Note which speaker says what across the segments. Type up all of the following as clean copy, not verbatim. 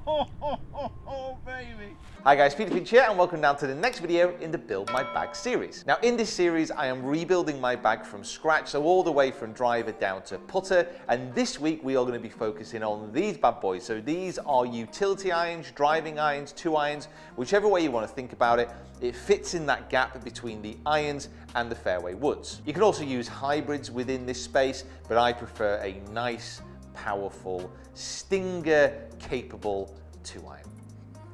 Speaker 1: Oh, baby.
Speaker 2: Hi guys, Peter Finch here and welcome down to the next video in the Build My Bag series. Now in this series I am rebuilding my bag from scratch, so all the way from driver down to putter, and this week we are going to be focusing on these bad boys. So these are utility irons, driving irons, 2 irons, whichever way you want to think about it. It fits in that gap between the irons and the fairway woods. You can also use hybrids within this space, but I prefer a nice, powerful, stinger capable 2 iron,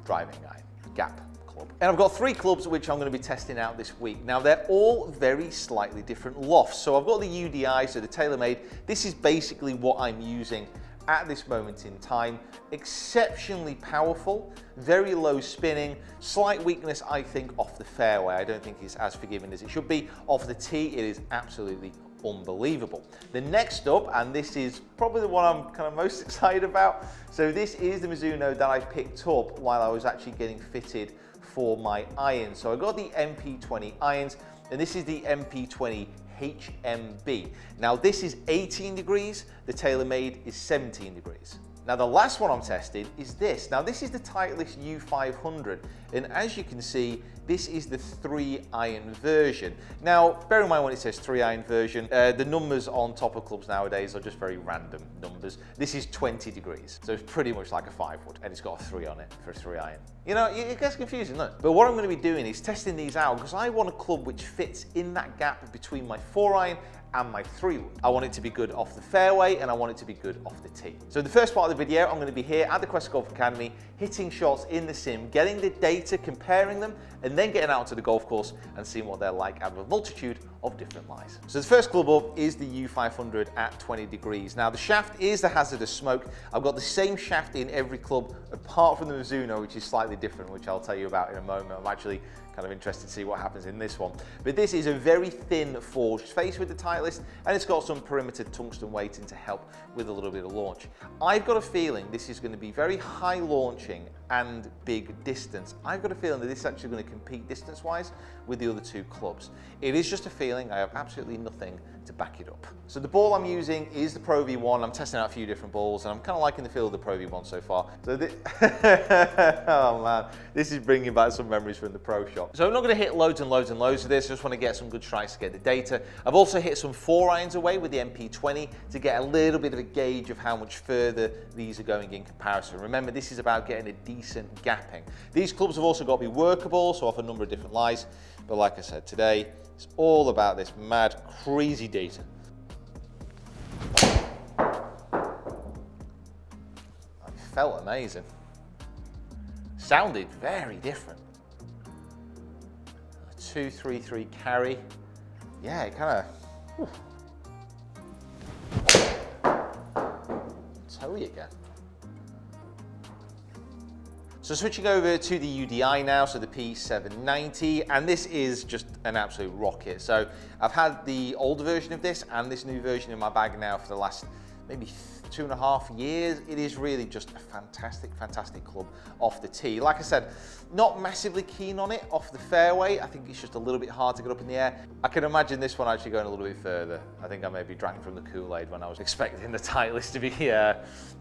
Speaker 2: driving iron, gap club. And I've got 3 clubs which I'm going to be testing out this week. Now they're all very slightly different lofts. So I've got the UDI, so the TaylorMade. This is basically what I'm using at this moment in time. Exceptionally powerful, very low spinning, slight weakness I think off the fairway. I don't think it's as forgiving as it should be. Off the tee it is absolutely unbelievable. The next up, and this is probably the one I'm kind of most excited about, so this is the Mizuno that I picked up while I was actually getting fitted for my irons. So I got the MP20 irons, and this is the MP20 HMB. Now this is 18 degrees, the TaylorMade is 17 degrees. Now the last one I'm testing is this. Now this is the Titleist U500, and as you can see, this is the 3 iron version. Now bear in mind when it says 3 iron version, the numbers on top of clubs nowadays are just very random numbers. This is 20 degrees, so it's pretty much like a 5 wood, and it's got a 3 on it for a 3 iron. You know, it gets confusing, doesn't it? But what I'm going to be doing is testing these out because I want a club which fits in that gap between my 4 iron and my 3 wood. I want it to be good off the fairway and I want it to be good off the tee. So the first part of the video, I'm going to be here at the Quest Golf Academy, hitting shots in the sim, getting the data, comparing them, and then getting out to the golf course and seeing what they're like out of a multitude of different lies. So the first club up is the U500 at 20 degrees. Now the shaft is the Hazardous Smoke. I've got the same shaft in every club apart from the Mizuno, which is slightly different, which I'll tell you about in a moment. I'm actually kind of interested to see what happens in this one. But this is a very thin forged face with the Titleist, and it's got some perimeter tungsten weighting to help with a little bit of launch. I've got a feeling this is going to be very high launching and big distance. I've got a feeling that this is actually going to compete distance-wise with the other 2 clubs. It is just a feeling. I have absolutely nothing to back it up. So the ball I'm using is the Pro V1. I'm testing out a few different balls, and I'm kind of liking the feel of the Pro V1 so far. So oh man, this is bringing back some memories from the Pro Shop. So I'm not going to hit loads and loads and loads of this. I just want to get some good strikes to get the data. I've also hit some 4 irons away with the MP20 to get a little bit of a gauge of how much further these are going in comparison. Remember, this is about getting a decent gapping. These clubs have also got to be workable, so off a number of different lies. But like I said, today it's all about this mad, crazy data. It felt amazing. Sounded very different. 2-3-3 carry. Yeah, it kind of. Toe you again. So switching over to the UDI now, so the P790, and this is just an absolute rocket. So I've had the older version of this and this new version in my bag now for the last maybe 2.5 years. It is really just a fantastic, fantastic club off the tee. Like I said, not massively keen on it off the fairway. I think it's just a little bit hard to get up in the air. I can imagine this one actually going a little bit further. I think I maybe drank from the Kool-Aid when I was expecting the Titleist to be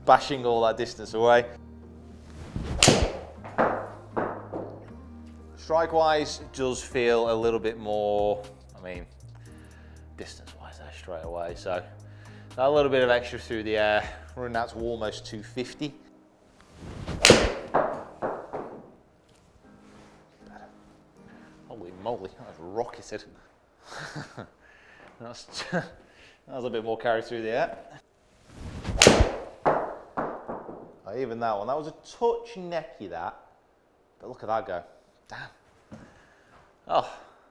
Speaker 2: bashing all that distance away. Strike-wise, it does feel a little bit more, I mean, distance-wise there straight away. So a little bit of extra through the air, running out to almost 250. Holy moly, that's rocketed. That was a bit more carry through the air. Oh, even that one, that was a touch necky that, but look at that go, damn. Oh,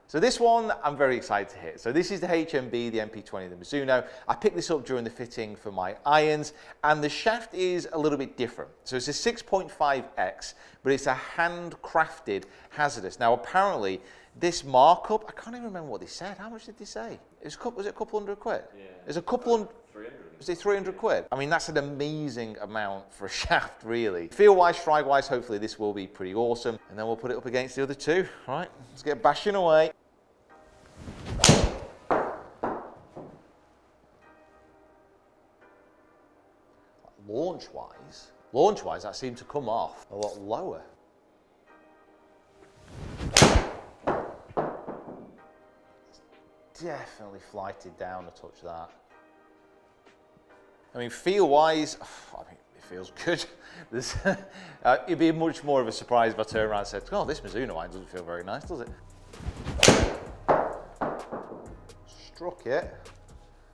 Speaker 2: so this one I'm very excited to hit. So this is the HMB, the MP20, the Mizuno. I picked this up during the fitting for my irons, and the shaft is a little bit different. So it's a 6.5X, but it's a handcrafted Hazardous. Now apparently this markup, I can't even remember what they said. How much did they say? Was it a couple hundred quid? Yeah. It's a couple hundred. 300. Was it 300 quid? I mean, that's an amazing amount for a shaft, really. Feel-wise, strike-wise, hopefully this will be pretty awesome. And then we'll put it up against the other 2. All right, let's get bashing away. Launch-wise, Launch-wise, that seemed to come off a lot lower. Definitely flighted down a touch, that. I mean, feel-wise, I mean, it feels good. It'd be much more of a surprise if I turned around and said, oh, this Mizuno iron doesn't feel very nice, does it? Struck it.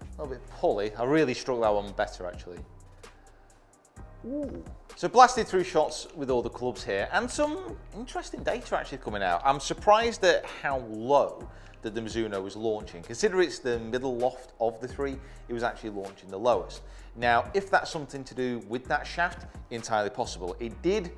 Speaker 2: A little bit pulley. I really struck that one better, actually. Ooh. So blasted through shots with all the clubs here, and some interesting data actually coming out. I'm surprised at how low that the Mizuno was launching. Consider it's the middle loft of the three, it was actually launching the lowest. Now, if that's something to do with that shaft, entirely possible. It did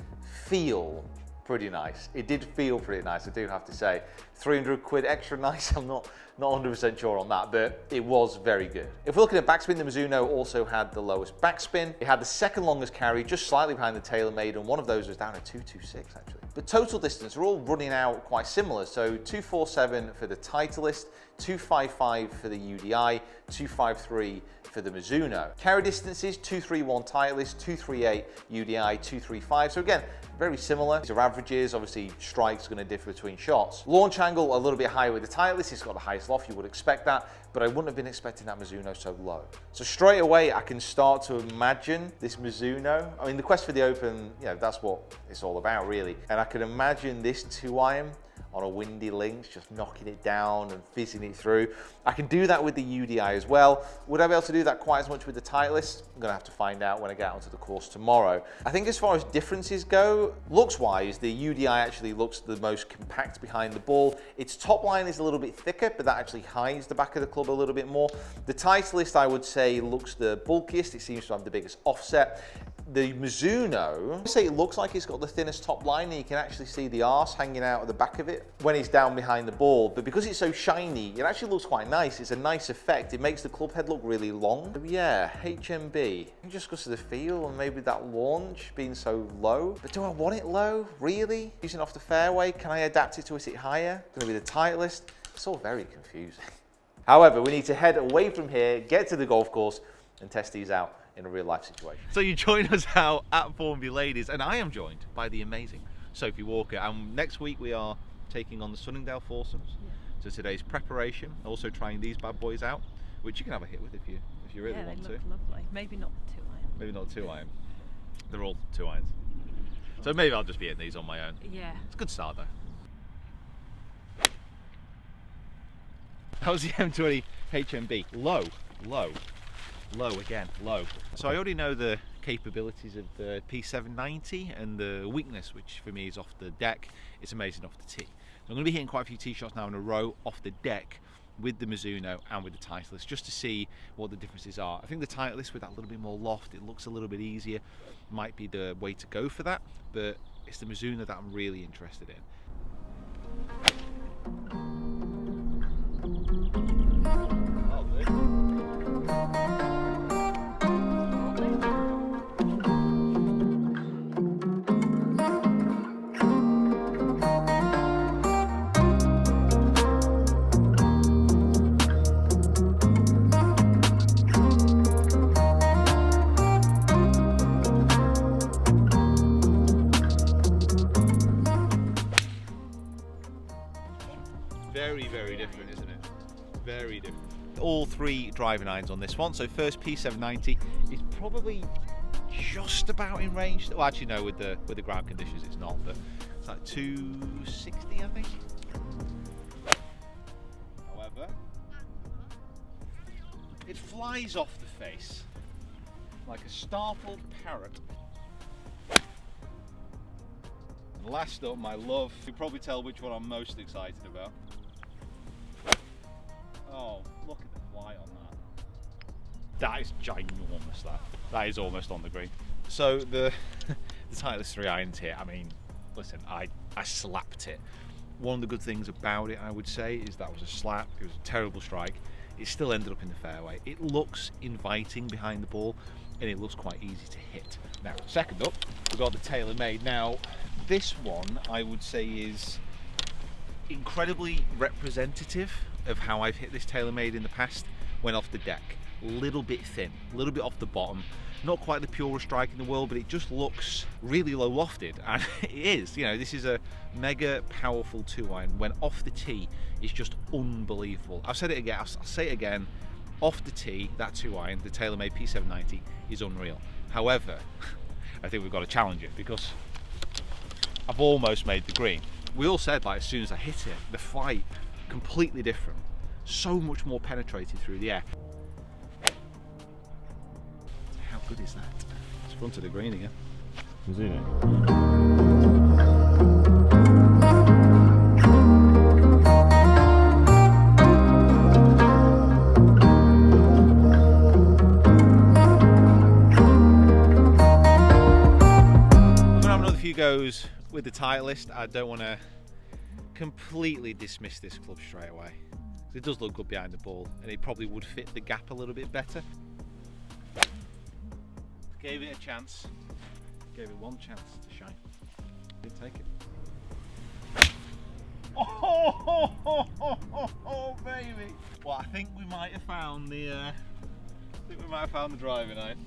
Speaker 2: feel pretty nice. It did feel pretty nice, I do have to say. 300 quid extra nice, I'm not 100% sure on that, but it was very good. If we're looking at backspin, the Mizuno also had the lowest backspin. It had the second longest carry, just slightly behind the TaylorMade, and one of those was down at 226 actually. But total distance are all running out quite similar. So 247 for the Titleist, 255 for the UDI, 253 for the Mizuno. Carry distances, 231 Titleist, 238 UDI, 235. So again, very similar. These are averages. Obviously, strike's going to differ between shots. Launch angle a little bit higher with the Titleist. It's got the highest loft. You would expect that, but I wouldn't have been expecting that Mizuno so low. So straight away, I can start to imagine this Mizuno. I mean, the quest for the Open, you know, that's what it's all about, really. And I can imagine this 2-iron on a windy links, just knocking it down and fizzing it through. I can do that with the UDI as well. Would I be able to do that quite as much with the Titleist? I'm gonna have to find out when I get onto the course tomorrow. I think as far as differences go, looks-wise, the UDI actually looks the most compact behind the ball. Its top line is a little bit thicker, but that actually hides the back of the club a little bit more. The Titleist, I would say, looks the bulkiest. It seems to have the biggest offset. The Mizuno, I say it looks like it's got the thinnest top line, and you can actually see the arse hanging out of the back of it when it's down behind the ball. But because it's so shiny, it actually looks quite nice. It's a nice effect. It makes the club head look really long. So yeah, HMB. Just because of the feel and maybe that launch being so low. But do I want it low? Really? Using off the fairway, can I adapt it to hit higher? Gonna be the Titleist. It's all very confusing. However, we need to head away from here, get to the golf course, and test these out in a real life situation. So you join us out at Formby Ladies, and I am joined by the amazing Sophie Walker. And next week we are taking on the Sunningdale Foursomes. Yeah. So today's preparation, also trying these bad boys out, which you can have a hit with if you really want to.
Speaker 1: Yeah, they look lovely. Maybe not the 2-iron.
Speaker 2: Maybe not the 2-iron. They're all 2-irons. So maybe I'll just be hitting these on my own.
Speaker 1: Yeah.
Speaker 2: It's a good start though. How's the M20 HMB? Low. So I already know the capabilities of the P790 and the weakness, which for me is off the deck. It's amazing off the tee. So I'm going to be hitting quite a few tee shots now in a row off the deck with the Mizuno and with the Titleist, just to see what the differences are. I think the Titleist with that little bit more loft, it looks a little bit easier, might be the way to go for that, but it's the Mizuno that I'm really interested in. Very different, isn't it? Very different. All three driving irons on this one. So first P790 is probably just about in range. Well, actually no, with the ground conditions it's not, but it's like 260, I think. However, it flies off the face like a startled parrot. And last up, my love. You can probably tell which one I'm most excited about. Oh, look at the fly on that. That is ginormous, that is almost on the green. So the Titleist 3 irons here, I mean, listen, I slapped it. One of the good things about it, I would say, is that was a slap. It was a terrible strike. It still ended up in the fairway. It looks inviting behind the ball, and it looks quite easy to hit. Now, second up, we've got the TaylorMade. Now, this one, I would say, is incredibly representative of how I've hit this TaylorMade in the past when off the deck. a little bit thin, a little bit off the bottom. Not quite the purest strike in the world, but it just looks really low lofted, and it is. You know, this is a mega powerful 2-iron. When off the tee, it's just unbelievable. I've said it again, I'll say it again. Off the tee, that 2-iron, the TaylorMade P790, is unreal. However, I think we've got to challenge it because I've almost made the green. We all said, like, as soon as I hit it, the flight completely different, so much more penetrating through the air. How good is that? It's front of the green again.
Speaker 3: Is it?
Speaker 2: Goes with the Titleist. I don't want to completely dismiss this club straight away. It does look good behind the ball, and it probably would fit the gap a little bit better. Gave it a chance. Gave it one chance to shine. Didn't take it. Oh, baby! Well, I think we might have found the. Driving iron.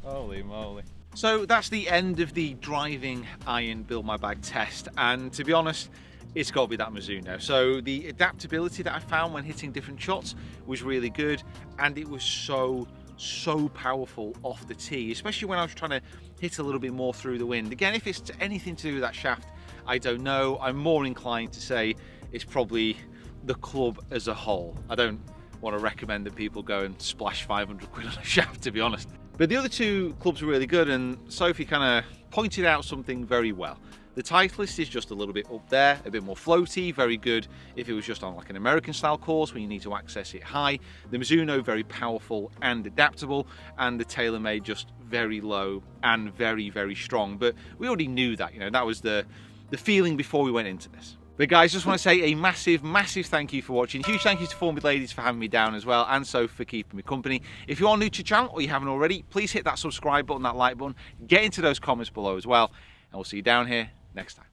Speaker 2: Holy moly! So that's the end of the driving iron Build My Bag test, and to be honest, it's got to be that Mizuno. So the adaptability that I found when hitting different shots was really good, and it was so powerful off the tee, especially when I was trying to hit a little bit more through the wind. Again, if it's anything to do with that shaft, I don't know. I'm more inclined to say it's probably the club as a whole. I don't want to recommend that people go and splash 500 quid on a shaft, to be honest. But the other two clubs were really good, and Sophie kind of pointed out something very well. The Titleist is just a little bit up there, a bit more floaty, very good if it was just on like an American style course when you need to access it high. The Mizuno, very powerful and adaptable, and the TaylorMade just very low and very strong. But we already knew that, you know, that was the feeling before we went into this. But guys, just want to say a massive thank you for watching. Huge thank you to Formid Ladies for having me down as well, and Sophie for keeping me company. If you are new to the channel or you haven't already, please hit that subscribe button, that like button, get into those comments below as well, and we'll see you down here next time.